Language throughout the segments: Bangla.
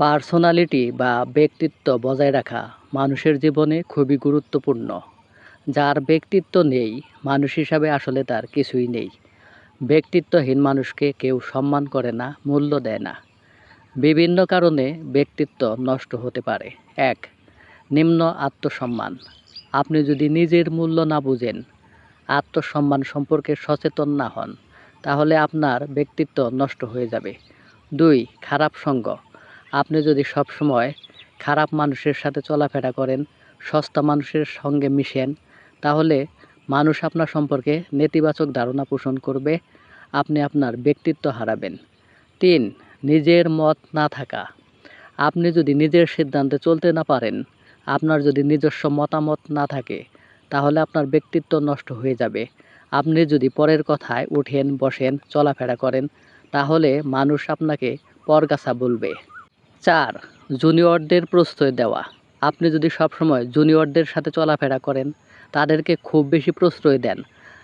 পার্সোনালিটি বা ব্যক্তিত্ব বজায় রাখা মানুষের জীবনে খুবই গুরুত্বপূর্ণ। যার ব্যক্তিত্ব নেই, মানুষ হিসাবে আসলে তার কিছুই নেই। ব্যক্তিত্বহীন মানুষকে কেউ সম্মান করে না, মূল্য দেয় না। বিভিন্ন কারণে ব্যক্তিত্ব নষ্ট হতে পারে। ১. নিম্ন আত্মসম্মান। আপনি যদি নিজের মূল্য না বুঝেন, আত্মসম্মান সম্পর্কে সচেতন না হন, তাহলে আপনার ব্যক্তিত্ব নষ্ট হয়ে যাবে। ২. খারাপ সঙ্গ। আপনি যদি সবসময় খারাপ মানুষের সাথে চলাফেরা করেন, সস্তা মানুষের সঙ্গে মিশেন, তাহলে মানুষ আপনার সম্পর্কে নেতিবাচক ধারণা পোষণ করবে। আপনি আপনার ব্যক্তিত্ব হারাবেন। ৩. নিজের মত না থাকা। আপনি যদি নিজের সিদ্ধান্তে চলতে না পারেন, আপনার যদি নিজস্ব মতামত না থাকে, তাহলে আপনার ব্যক্তিত্ব নষ্ট হয়ে যাবে। আপনি যদি পরের কথায় উঠেন, বসেন, চলাফেরা করেন, তাহলে মানুষ আপনাকে পরগাছা বলবে। ৪. জুনিয়রদের প্রশ্রয় দেওয়া। আপনি যদি সবসময় জুনিয়রদের সাথে চলাফেরা করেন, তাদেরকে খুব বেশি প্রশ্রয় দেন,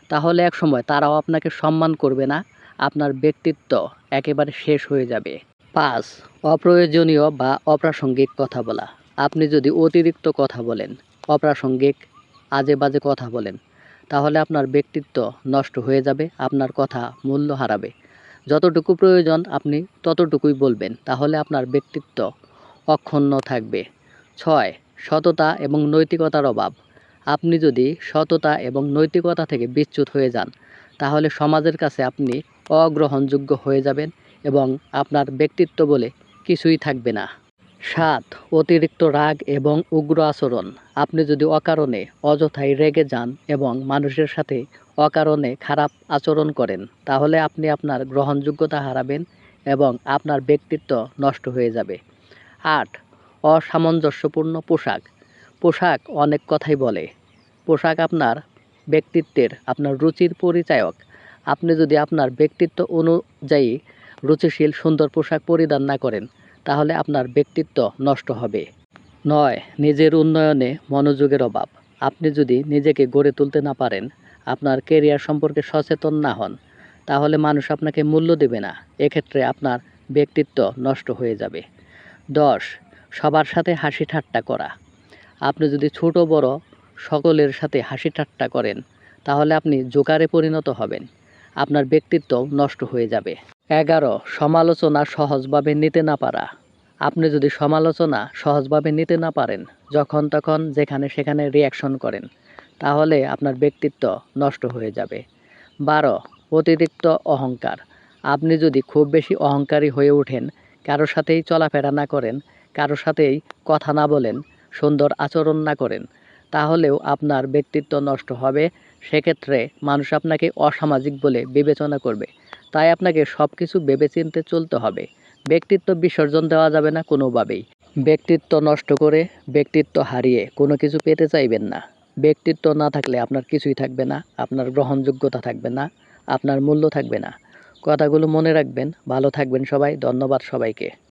তাহলে একসময় তারাও আপনাকে সম্মান করবে না। আপনার ব্যক্তিত্ব একেবারে শেষ হয়ে যাবে। ৫. অপ্রয়োজনীয় বা অপ্রাসঙ্গিক কথা বলা। আপনি যদি অতিরিক্ত কথা বলেন, অপ্রাসঙ্গিক আজে বাজে কথা বলেন, তাহলে আপনার ব্যক্তিত্ব নষ্ট হয়ে যাবে, আপনার কথা মূল্য হারাবে। যতটুকু প্রয়োজন আপনি ততটুকুই বলবেন, তাহলে আপনার ব্যক্তিত্ব অক্ষুণ্ণ থাকবে। ৬. সততা এবং নৈতিকতার অভাব। আপনি যদি সততা এবং নৈতিকতা থেকে বিচ্যুত হয়ে যান, তাহলে সমাজের কাছে আপনি অগ্রহণযোগ্য হয়ে যাবেন এবং আপনার ব্যক্তিত্ব বলে কিছুই থাকবে না। ৭. অতিরিক্ত রাগ এবং উগ্র আচরণ। আপনি যদি অকারণে অযথাই রেগে যান এবং মানুষের সাথে অকারণে খারাপ আচরণ করেন, তাহলে আপনি আপনার গ্রহণযোগ্যতা হারাবেন এবং আপনার ব্যক্তিত্ব নষ্ট হয়ে যাবে। ৮. অসামঞ্জস্যপূর্ণ পোশাক। পোশাক অনেক কথাই বলে। পোশাক আপনার ব্যক্তিত্বের, আপনার রুচির পরিচায়ক। আপনি যদি আপনার ব্যক্তিত্ব অনুযায়ী রুচিশীল সুন্দর পোশাক পরিধান না করেন, তাহলে আপনার ব্যক্তিত্ব নষ্ট হবে। ৯. নিজের উন্নয়নে মনোযোগের অভাব। আপনি যদি নিজেকে গড়ে তুলতে না পারেন, আপনার কেরিয়ার সম্পর্কে সচেতন না হন, তাহলে মানুষ আপনাকে মূল্য দেবে না। এক্ষেত্রে আপনার ব্যক্তিত্ব নষ্ট হয়ে যাবে। ১০. সবার সাথে হাসি ঠাট্টা করা। আপনি যদি ছোট বড় সকলের সাথে হাসি ঠাট্টা করেন, তাহলে আপনি জোকারে পরিণত হবেন। আপনার ব্যক্তিত্ব নষ্ট হয়ে যাবে। ১১. সমালোচনা সহজভাবে নিতে না পারা। আপনি যদি সমালোচনা সহজভাবে নিতে না পারেন, যখন তখন যেখানে সেখানে রিয়াকশন করেন, তাহলে আপনার ব্যক্তিত্ব নষ্ট হয়ে যাবে। ১২. অতিরিক্ত অহংকার। আপনি যদি খুব বেশি অহংকারী হয়ে ওঠেন, কারোর সাথেই চলাফেরা না করেন, কারোর সাথেই কথা না বলেন, সুন্দর আচরণ না করেন, তাহলেও আপনার ব্যক্তিত্ব নষ্ট হবে। সেক্ষেত্রে মানুষ আপনাকে অসামাজিক বলে বিবেচনা করবে। তাই আপনাকে সব কিছু ভেবেচিন্তে চলতে হবে। ব্যক্তিত্ব বিসর্জন দেওয়া যাবে না কোনোভাবেই। ব্যক্তিত্ব নষ্ট করে, ব্যক্তিত্ব হারিয়ে কোনো কিছু পেতে চাইবেন না। ব্যক্তিত্ব না থাকলে আপনার কিছুই থাকবে না, আপনার গ্রহণযোগ্যতা থাকবে না, আপনার মূল্য থাকবে না। কথাগুলো মনে রাখবেন। ভালো থাকবেন সবাই। ধন্যবাদ সবাইকে।